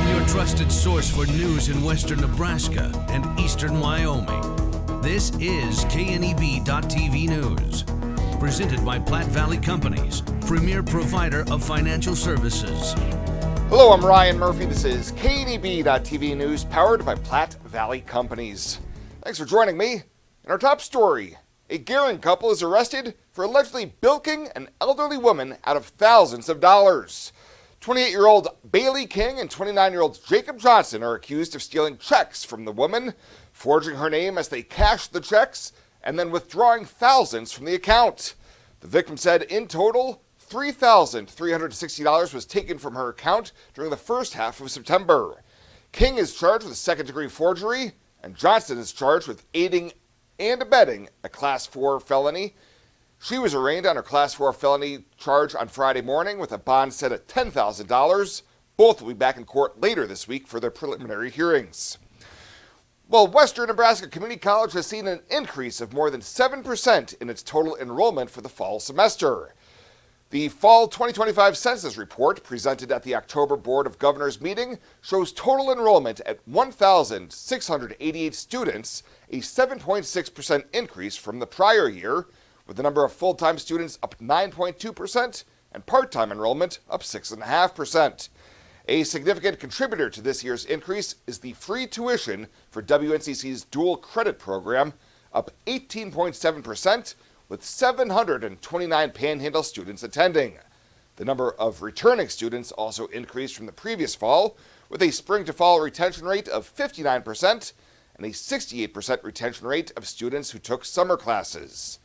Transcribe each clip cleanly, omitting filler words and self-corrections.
your trusted source for news in western Nebraska and eastern Wyoming. This is KNEB.TV News. Presented by Platte Valley Companies, premier provider of financial services. Hello, I'm Ryan Murphy. This is KNEB.TV News, powered by Platte Valley Companies. Thanks for joining me. In our top story, a Gering couple is arrested for allegedly bilking an elderly woman out of thousands of dollars. 28-year-old Bailey King and 29-year-old Jacob Johnson are accused of stealing checks from the woman, forging her name as they cashed the checks, and then withdrawing thousands from the account. The victim said in total, $3,360 was taken from her account during the first half of September. King is charged with second-degree forgery, and Johnson is charged with aiding and abetting a Class 4 felony. She was arraigned on her Class 4 felony charge on Friday morning with a bond set at $10,000. Both will be back in court later this week for their preliminary hearings. Well, Western Nebraska Community College has seen an increase of more than 7% in its total enrollment for the fall semester. The fall 2025 census report presented at the October Board of Governors meeting shows total enrollment at 1,688 students, a 7.6% increase from the prior year, with the number of full-time students up 9.2% and part-time enrollment up 6.5%. A significant contributor to this year's increase is the free tuition for WNCC's dual credit program, up 18.7%, with 729 Panhandle students attending. The number of returning students also increased from the previous fall, with a spring-to-fall retention rate of 59% and a 68% retention rate of students who took summer classes.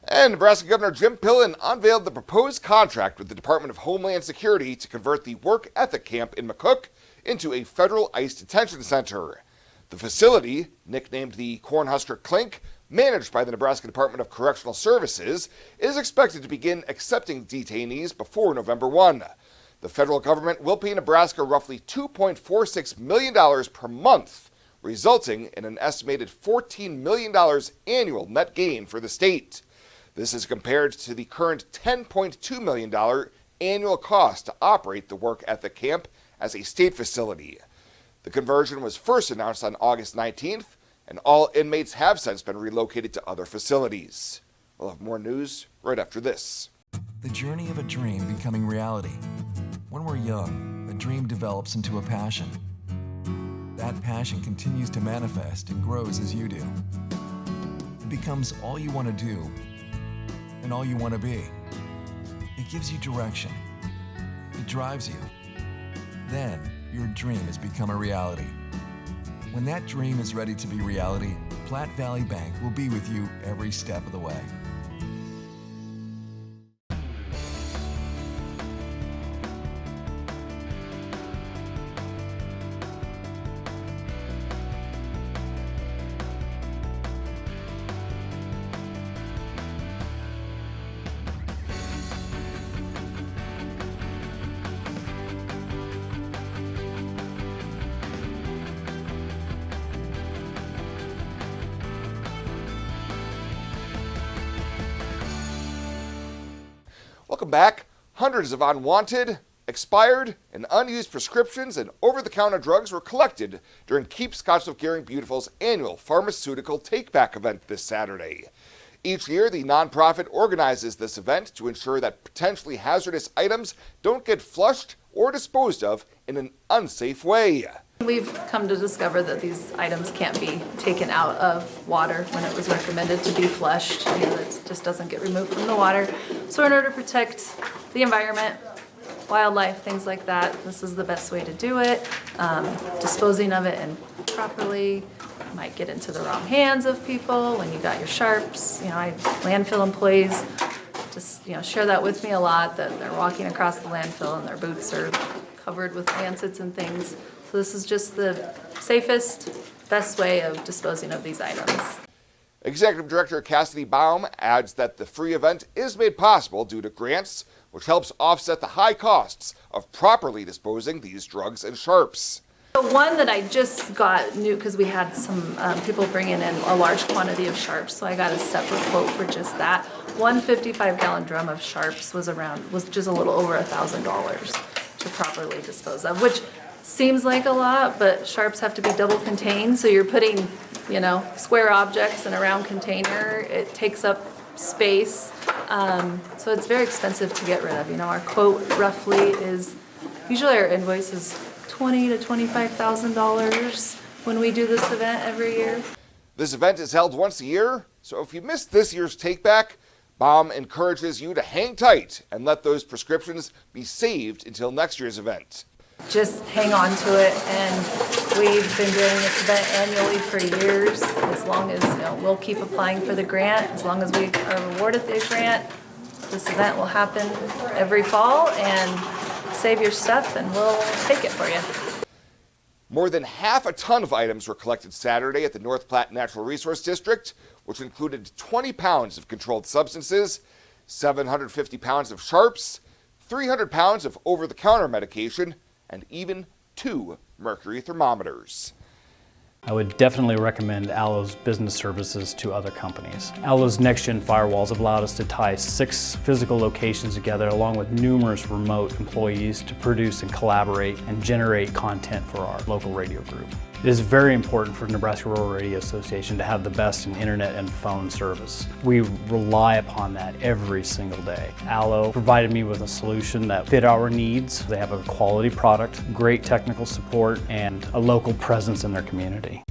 And Nebraska Governor Jim Pillen unveiled the proposed contract with the Department of Homeland Security to convert the work ethic camp in McCook into a federal ICE detention center. The facility, nicknamed the Cornhusker Clink, managed by the Nebraska Department of Correctional Services, is expected to begin accepting detainees before November 1. The federal government will pay Nebraska roughly $2.46 million per month, resulting in an estimated $14 million annual net gain for the state. This is compared to the current $10.2 million annual cost to operate the work ethic camp as a state facility. The conversion was first announced on August 19th, and all inmates have since been relocated to other facilities. We'll have more news right after this. The journey of a dream becoming reality. When we're young, a dream develops into a passion. That passion continues to manifest and grows as you do. It becomes all you want to do and all you want to be. It gives you direction. It drives you. Then your dream has become a reality. When that dream is ready to be reality, Platte Valley Bank will be with you every step of the way. Welcome back. Hundreds of unwanted, expired, and unused prescriptions and over-the-counter drugs were collected during Keep Scottsbluff Gering Beautiful's annual Pharmaceutical Takeback event this Saturday. Each year, the nonprofit organizes this event to ensure that potentially hazardous items don't get flushed or disposed of in an unsafe way. We've come to discover that these items can't be taken out of water when it was recommended to be flushed. It just doesn't get removed from the water. So in order to protect the environment, wildlife, things like that, this is the best way to do it. Disposing of it improperly might get into the wrong hands of people when you got your sharps. Landfill employees just share that with me a lot, that they're walking across the landfill and their boots are covered with lancets and things. So this is just the safest, best way of disposing of these items. Executive Director Cassidy Baum adds that the free event is made possible due to grants, which helps offset the high costs of properly disposing these drugs and sharps. The one that I just got new, because we had some people bringing in a large quantity of sharps, so I got a separate quote for just that. One 55-gallon drum of sharps was just a little over $1,000 to properly dispose of, which seems like a lot, but sharps have to be double contained, so you're putting, square objects in a round container. It takes up space, so it's very expensive to get rid of. Our quote roughly is, usually our invoice is $20,000 to $25,000 when we do this event every year. This event is held once a year, so if you missed this year's Takeback, BOM encourages you to hang tight and let those prescriptions be saved until next year's event. Just hang on to it, and we've been doing this event annually for years. As long as we'll keep applying for the grant, as long as we are rewarded the grant, this event will happen every fall. And save your stuff, and we'll take it for you. More than half a ton of items were collected Saturday at the North Platte Natural Resource District, which included 20 pounds of controlled substances, 750 pounds of sharps, 300 pounds of over-the-counter medication, and even 2 mercury thermometers. I would definitely recommend Allo's business services to other companies. Allo's next-gen firewalls have allowed us to tie 6 physical locations together along with numerous remote employees to produce and collaborate and generate content for our local radio group. It is very important for Nebraska Rural Radio Association to have the best in internet and phone service. We rely upon that every single day. Allo provided me with a solution that fit our needs. They have a quality product, great technical support, and a local presence in their community.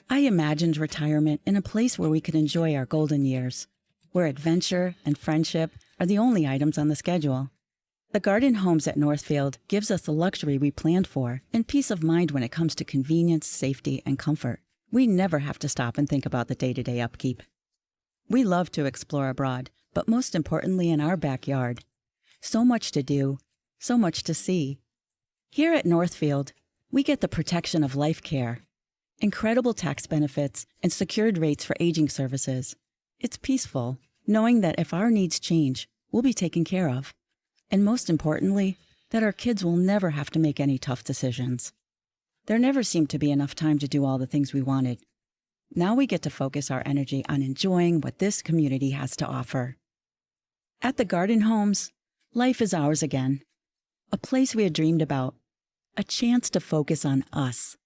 I imagined retirement in a place where we could enjoy our golden years, where adventure and friendship are the only items on the schedule. The Garden Homes at Northfield gives us the luxury we planned for and peace of mind when it comes to convenience, safety, and comfort. We never have to stop and think about the day-to-day upkeep. We love to explore abroad, but most importantly in our backyard. So much to do, so much to see. Here at Northfield, we get the protection of life care, incredible tax benefits, and secured rates for aging services. It's peaceful, knowing that if our needs change, we'll be taken care of. And most importantly, that our kids will never have to make any tough decisions. There never seemed to be enough time to do all the things we wanted. Now we get to focus our energy on enjoying what this community has to offer. At the Garden Homes, life is ours again. A place we had dreamed about. A chance to focus on us.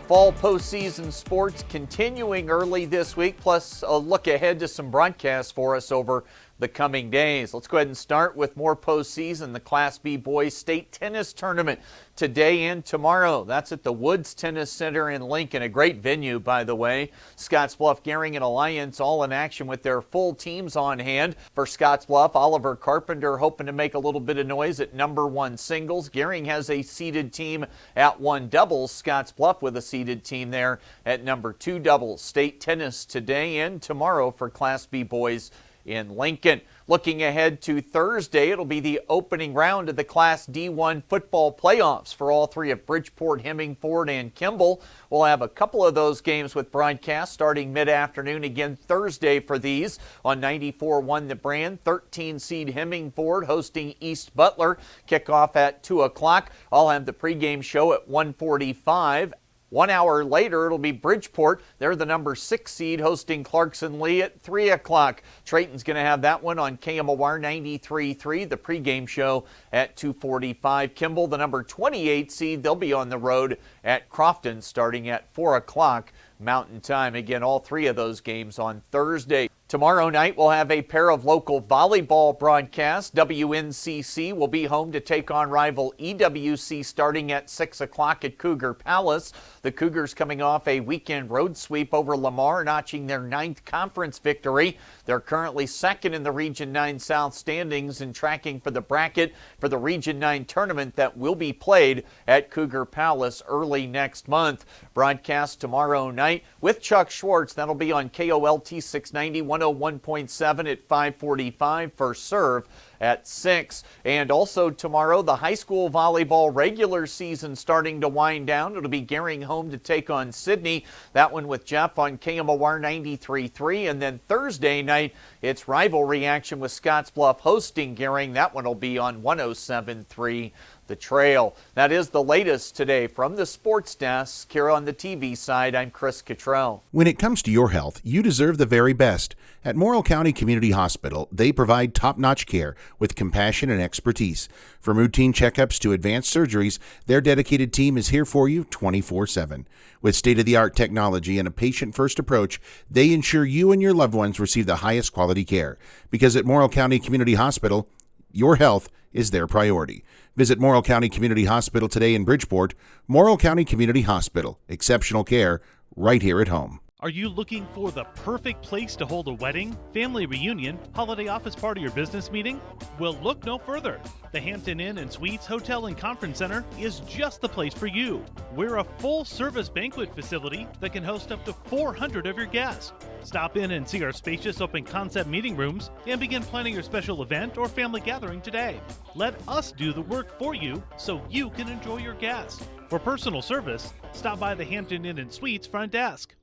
Fall postseason sports continuing early this week, plus a look ahead to some broadcasts for us over the coming days. Let's go ahead and start with more postseason. The Class B Boys State Tennis Tournament today and tomorrow. That's at the Woods Tennis Center in Lincoln, a great venue, by the way. Scottsbluff, Gering, and Alliance all in action with their full teams on hand. For Scottsbluff, Oliver Carpenter hoping to make a little bit of noise at number 1 singles. Gering has a seeded team at 1 doubles. Scottsbluff with a seeded team there at number 2 doubles. State tennis today and tomorrow for Class B Boys in Lincoln. Looking ahead to Thursday, it'll be the opening round of the Class D1 football playoffs for all 3 of Bridgeport, Hemmingford, and Kimball. We'll have a couple of those games with broadcast starting mid-afternoon again Thursday for these on 94.1 The Brand. 13 seed Hemmingford hosting East Butler. Kickoff at 2 o'clock. I'll have the pregame show at 1:45. 1 hour later, it'll be Bridgeport. They're the number 6 seed hosting Clarkson Lee at 3 o'clock. Trayton's going to have that one on KMOR 93.3, the pregame show at 2:45. Kimball, the number 28 seed, they'll be on the road at Crofton starting at 4 o'clock Mountain Time. Again, all 3 of those games on Thursday. Tomorrow night, we'll have a pair of local volleyball broadcasts. WNCC will be home to take on rival EWC starting at 6 o'clock at Cougar Palace. The Cougars coming off a weekend road sweep over Lamar, notching their 9th conference victory. They're currently second in the Region 9 South standings and tracking for the bracket for the Region 9 tournament that will be played at Cougar Palace early next month. Broadcast tomorrow night with Chuck Schwartz. That'll be on KOLT 690 101.7 at 5:45. First serve at 6. And also tomorrow, the high school volleyball regular season starting to wind down. It'll be Gering home to take on Sydney. That one with Jeff on KMOR 93.3. And then Thursday night, it's rivalry action with Scottsbluff hosting Gering. That one will be on 107.3. The Trail. That is the latest today from the sports desk. Here on the TV side, I'm Chris Cottrell. When it comes to your health, you deserve the very best. At Morrill County Community Hospital, they provide top-notch care with compassion and expertise. From routine checkups to advanced surgeries, their dedicated team is here for you 24/7. With state-of-the-art technology and a patient-first approach, they ensure you and your loved ones receive the highest quality care. Because at Morrill County Community Hospital, your health is their priority. Visit Morrill County Community Hospital today in Bridgeport. Morrill County Community Hospital. Exceptional care right here at home. Are you looking for the perfect place to hold a wedding, family reunion, holiday office party, or business meeting? Well, look no further. The Hampton Inn and Suites Hotel and Conference Center is just the place for you. We're a full-service banquet facility that can host up to 400 of your guests. Stop in and see our spacious open-concept meeting rooms and begin planning your special event or family gathering today. Let us do the work for you so you can enjoy your guests. For personal service, stop by the Hampton Inn and Suites front desk.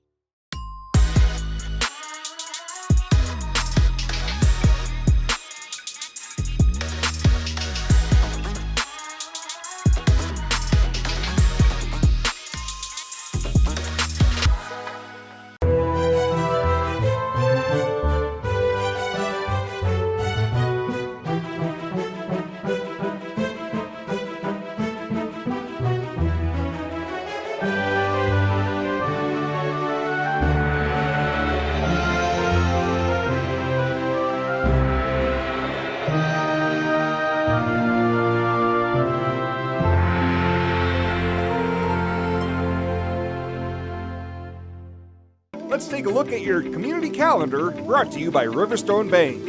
Let's take a look at your community calendar, brought to you by Riverstone Bank.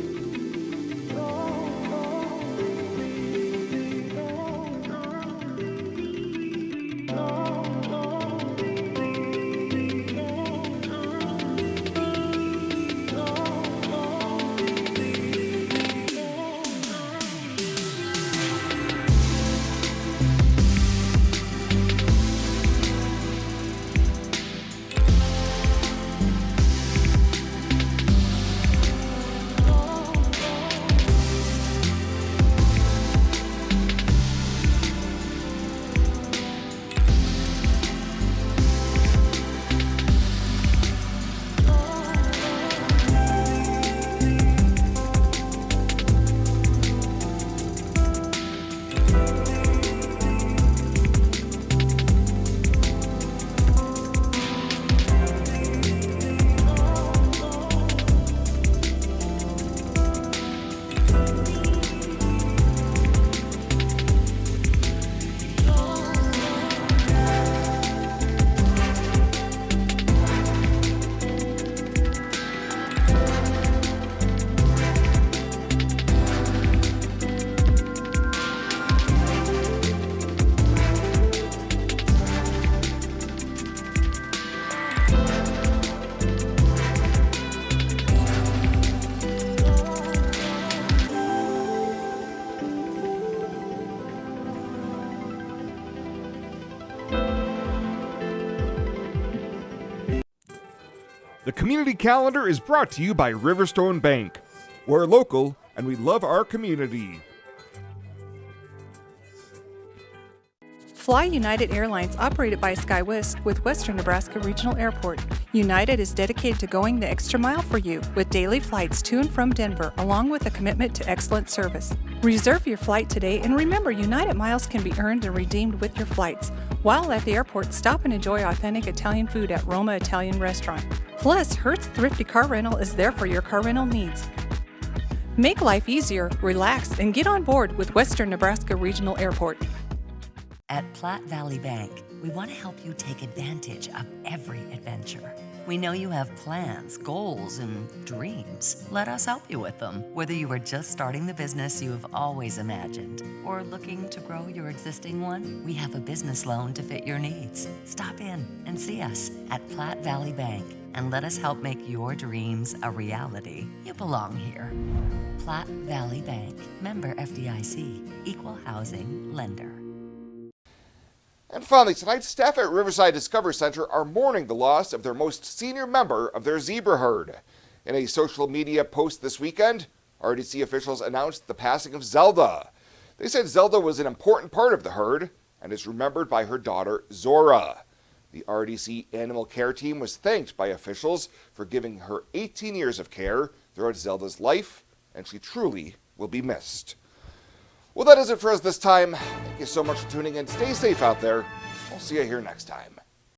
The community calendar is brought to you by Riverstone Bank. We're local and we love our community. Fly United Airlines, operated by SkyWest with Western Nebraska Regional Airport. United is dedicated to going the extra mile for you with daily flights to and from Denver, along with a commitment to excellent service. Reserve your flight today, and remember, United miles can be earned and redeemed with your flights. While at the airport, stop and enjoy authentic Italian food at Roma Italian Restaurant. Plus, Hertz Thrifty Car Rental is there for your car rental needs. Make life easier, relax, and get on board with Western Nebraska Regional Airport. At Platte Valley Bank, we want to help you take advantage of every adventure. We know you have plans, goals, and dreams. Let us help you with them. Whether you are just starting the business you have always imagined or looking to grow your existing one, we have a business loan to fit your needs. Stop in and see us at Platte Valley Bank and let us help make your dreams a reality. You belong here. Platte Valley Bank, member FDIC, equal housing lender. And finally, tonight, staff at Riverside Discovery Center are mourning the loss of their most senior member of their zebra herd. In a social media post this weekend, RDC officials announced the passing of Zelda. They said Zelda was an important part of the herd and is remembered by her daughter, Zora. The RDC animal care team was thanked by officials for giving her 18 years of care throughout Zelda's life, and she truly will be missed. Well, that is it for us this time. Thank you so much for tuning in. Stay safe out there. We'll see you here next time.